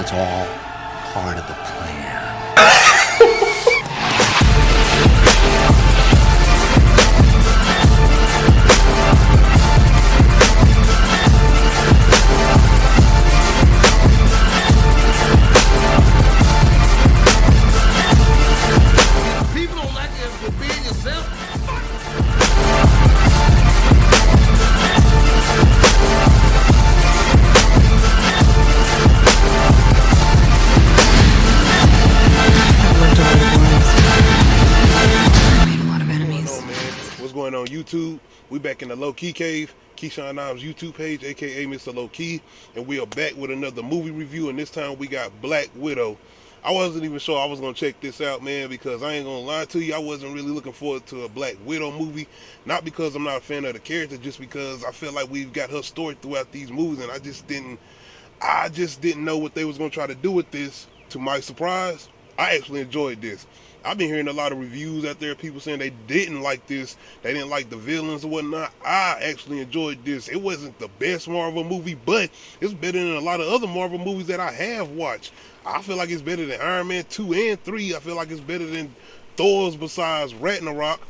it's all part of the plan. People don't like it for being yourself. What's going on YouTube? We back in the Low Key Cave, Keyshawn Knobs YouTube page, aka Mr. Low Key, and we are back with another movie review, and this time we got Black Widow. I wasn't even sure I was gonna check this out, man, because I ain't gonna lie to you, I wasn't really looking forward to a Black Widow movie. Not because I'm not a fan of the character, just because I feel like we've got her story throughout these movies, and I just didn't know what they was gonna try to do with this. To my surprise, I actually enjoyed this. I've been hearing a lot of reviews out there, people saying they didn't like this, they didn't like the villains or whatnot. I actually enjoyed this. It wasn't the best Marvel movie, but it's better than a lot of other Marvel movies that I have watched. I feel like it's better than Iron Man 2 and 3. I feel like it's better than Thor's besides Ragnarok.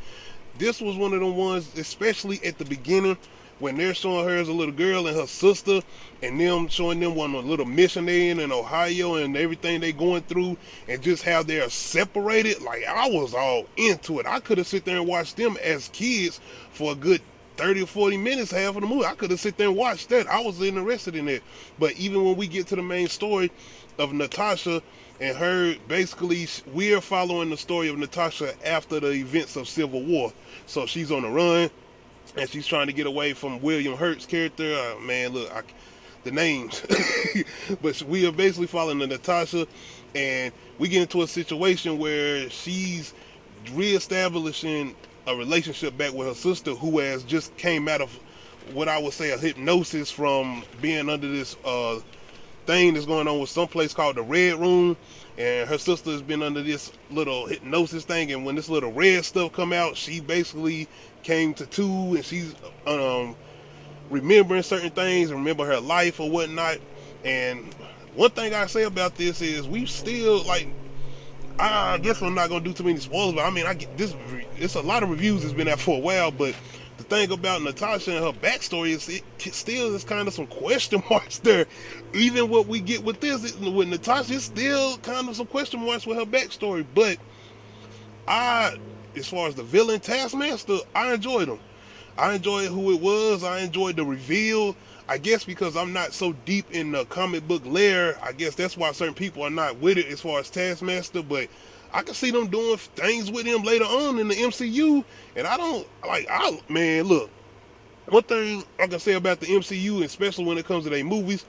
This was one of the ones, especially at the beginning, when they're showing her as a little girl and her sister, and them showing them on a little mission they in Ohio and everything they going through, and just how they're separated. Like, I was all into it. I could have sit there and watched them as kids for a good 30 or 40 minutes, half of the movie. I could have sit there and watched that. I was interested in it. But even when we get to the main story of Natasha and her, basically, we're following the story of Natasha after the events of Civil War. So she's on the run, and she's trying to get away from William Hurt's character. Man, look, the names. But we are basically following the Natasha, and we get into a situation where she's reestablishing a relationship back with her sister, who has just came out of what I would say a hypnosis from being under this thing that's going on with some place called the Red Room. And her sister has been under this little hypnosis thing, and when this little red stuff come out, she basically came to two, and she's remembering certain things, remember her life or whatnot. And one thing I say about this is we still, like, I guess I'm not gonna do too many spoilers, but I mean, I get this. It's a lot of reviews that's been out for a while, but the thing about Natasha and her backstory is it still is kind of some question marks there. Even what we get with this, with Natasha, it's still kind of some question marks with her backstory. But as far as the villain Taskmaster, I enjoyed him. I enjoyed who it was. I enjoyed the reveal. I guess because I'm not so deep in the comic book layer, I guess that's why certain people are not with it as far as Taskmaster. But I can see them doing things with him later on in the MCU, and I don't like. Man, look, one thing I can say about the MCU, especially when it comes to their movies,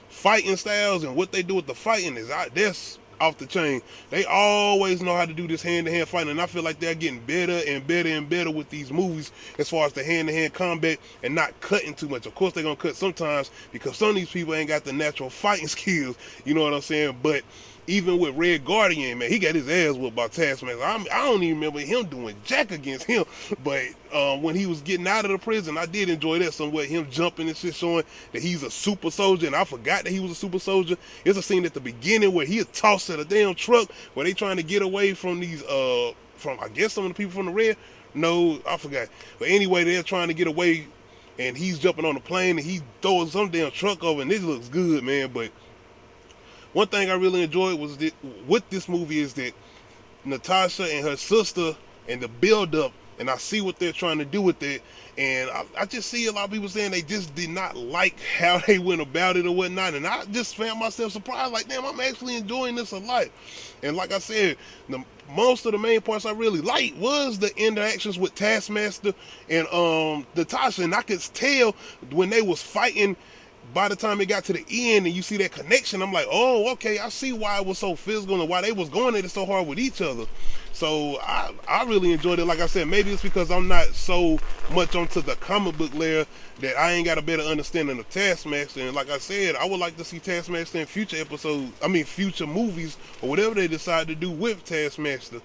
fighting styles and what they do with the fighting that's off the chain. They always know how to do this hand-to-hand fighting, and I feel like they're getting better and better and better with these movies as far as the hand-to-hand combat and not cutting too much. Of course, they're gonna cut sometimes because some of these people ain't got the natural fighting skills. You know what I'm saying? But even with Red Guardian, man, he got his ass whooped by Taskmaster. I don't even remember him doing jack against him. But when he was getting out of the prison, I did enjoy that somewhat. Him jumping and shit, showing that he's a super soldier, and I forgot that he was a super soldier. There's a scene at the beginning where he tossed at a damn truck where they trying to get away from these, from I guess some of the people from the Red. No, I forgot. But anyway, they're trying to get away, and he's jumping on the plane, and he throwing some damn truck over, and this looks good, man. But one thing I really enjoyed was that with this movie is that Natasha and her sister and the build-up, and I see what they're trying to do with it, and I just see a lot of people saying they just did not like how they went about it or whatnot, and I just found myself surprised, like, damn, I'm actually enjoying this a lot. And like I said, most of the main parts I really liked was the interactions with Taskmaster and Natasha, and I could tell when they was fighting. By the time it got to the end and you see that connection, I'm like, oh, okay, I see why it was so physical and why they was going at it so hard with each other. So I really enjoyed it. Like I said, maybe it's because I'm not so much onto the comic book layer that I ain't got a better understanding of Taskmaster. And like I said, I would like to see Taskmaster in future episodes, future movies or whatever they decide to do with Taskmaster.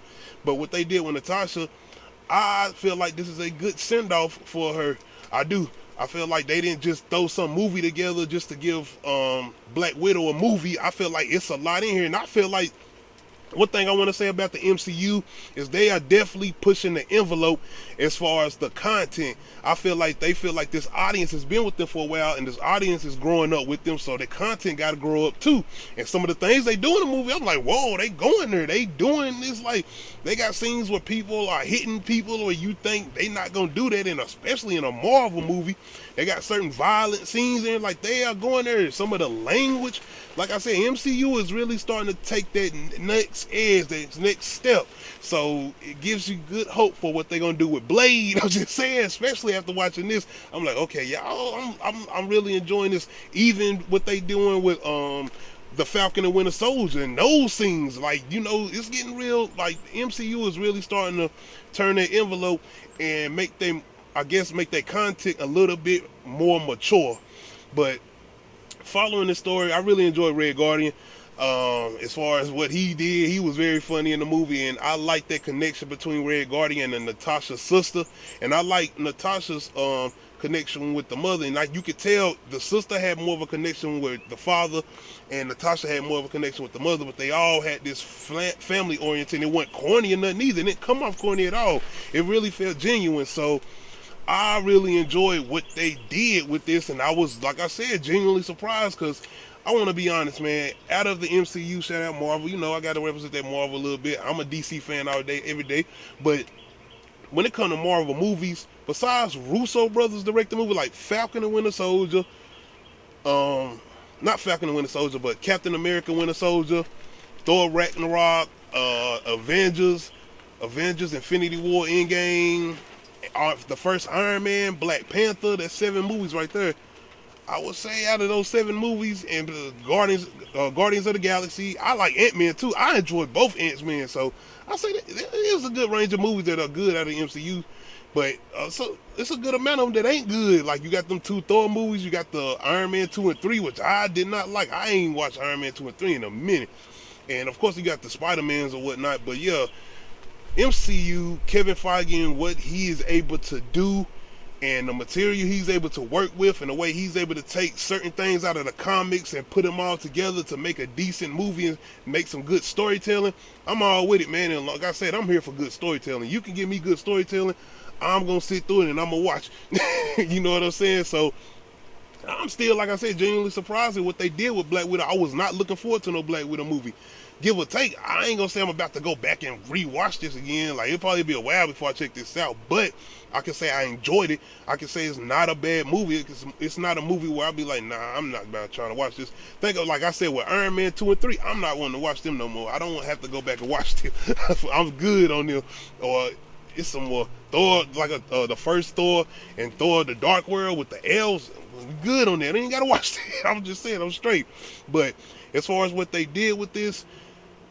But what they did with Natasha, I feel like this is a good send-off for her. I do. I feel like they didn't just throw some movie together just to give Black Widow a movie. I feel like it's a lot in here, and I feel like one thing I want to say about the MCU is they are definitely pushing the envelope as far as the content. I feel like they feel like this audience has been with them for a while, and this audience is growing up with them, so the content got to grow up too. And some of the things they do in the movie, I'm like, whoa, they going there. They doing this, like, they got scenes where people are hitting people, or you think they not going to do that, and especially in a Marvel movie. They got certain violent scenes in, like, they are going there. Some of the language, like I said, MCU is really starting to take that next edge, that next step. So it gives you good hope for what they're gonna do with Blade. I'm just saying, especially after watching this, I'm like, okay, y'all, I'm really enjoying this. Even what they doing with the Falcon and Winter Soldier and those scenes, like, you know, it's getting real. Like, MCU is really starting to turn their envelope and make them, I guess, make their content a little bit more mature. But following this story, I really enjoyed Red Guardian. As far as what he did, he was very funny in the movie, and I like that connection between Red Guardian and Natasha's sister, and I like Natasha's connection with the mother. And like, you could tell the sister had more of a connection with the father, and Natasha had more of a connection with the mother, but they all had this family oriented. It wasn't corny or nothing either. It didn't come off corny at all. It really felt genuine. So I really enjoyed what they did with this, and I was, like I said, genuinely surprised, because I want to be honest, man. Out of the MCU, shout out Marvel. You know, I got to represent that Marvel a little bit. I'm a DC fan all day, every day. But when it comes to Marvel movies, besides Russo brothers direct the movie like Falcon and Winter Soldier, not Falcon and Winter Soldier, but Captain America Winter Soldier, Thor Ragnarok, Avengers, Infinity War, Endgame, the first Iron Man, Black Panther. That's 7 movies right there. I would say out of those 7 movies and Guardians of the Galaxy, I like Ant-Man too. I enjoyed both Ant-Man, so I say that there's a good range of movies that are good out of the MCU. But so it's a good amount of them that ain't good. Like, you got them 2 Thor movies, you got the Iron Man 2 and 3, which I did not like. I ain't watched Iron Man 2 and 3 in a minute. And of course you got the Spider-Mans or whatnot. But yeah, MCU, Kevin Feige and what he is able to do, and the material he's able to work with, and the way he's able to take certain things out of the comics and put them all together to make a decent movie and make some good storytelling, I'm all with it, man. And like I said, I'm here for good storytelling. You can give me good storytelling, I'm gonna sit through it and I'm gonna watch. You know what I'm saying? So I'm still, like I said, genuinely surprised at what they did with Black Widow. I was not looking forward to no Black Widow movie. Give or take, I ain't gonna say I'm about to go back and rewatch this again. Like, it'll probably be a while before I check this out, but I can say I enjoyed it. I can say it's not a bad movie. It's not a movie where I'll be like, nah, I'm not about trying to watch this. Think of, like I said, with Iron Man 2 and 3, I'm not wanting to watch them no more. I don't have to go back and watch them. I'm good on them. Or it's some more Thor, like the first Thor and Thor the Dark World with the elves. Good on that. I ain't gotta watch that. I'm just saying, I'm straight. But as far as what they did with this,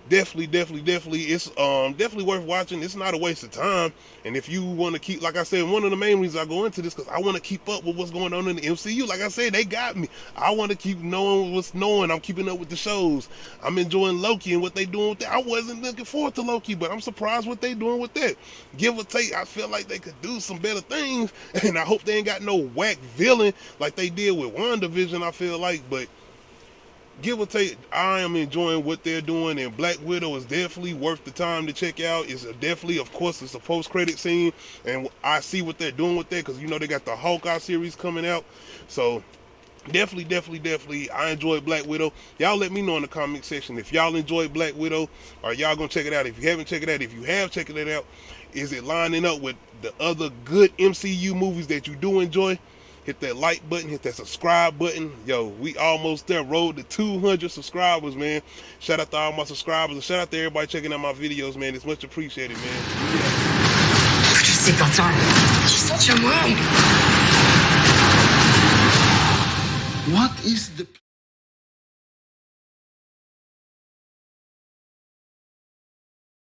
definitely it's definitely worth watching. It's not a waste of time. And if you want to keep, like I said, one of the main reasons I go into this, because I want to keep up with what's going on in the MCU. Like I said, they got me. I want to keep knowing what's knowing. I'm keeping up with the shows. I'm enjoying Loki and what they doing with that. I wasn't looking forward to Loki, but I'm surprised what they doing with that. Give or take, I feel like they could do some better things, and I hope they ain't got no whack villain like they did with WandaVision, I feel like. But give or take, I am enjoying what they're doing, and Black Widow is definitely worth the time to check out. It's definitely, of course, it's a post-credit scene, and I see what they're doing with that, because, you know, they got the Hawkeye series coming out. So definitely, I enjoyed Black Widow. Y'all let me know in the comment section if y'all enjoyed Black Widow, or y'all gonna check it out. If you haven't checked it out, if you have checked it out, is it lining up with the other good MCU movies that you do enjoy? Hit that like button, hit that subscribe button. Yo, we almost there. Road to 200 subscribers, man. Shout out to all my subscribers, and shout out to everybody checking out my videos, man. It's much appreciated, man. C'est pas ça. What is the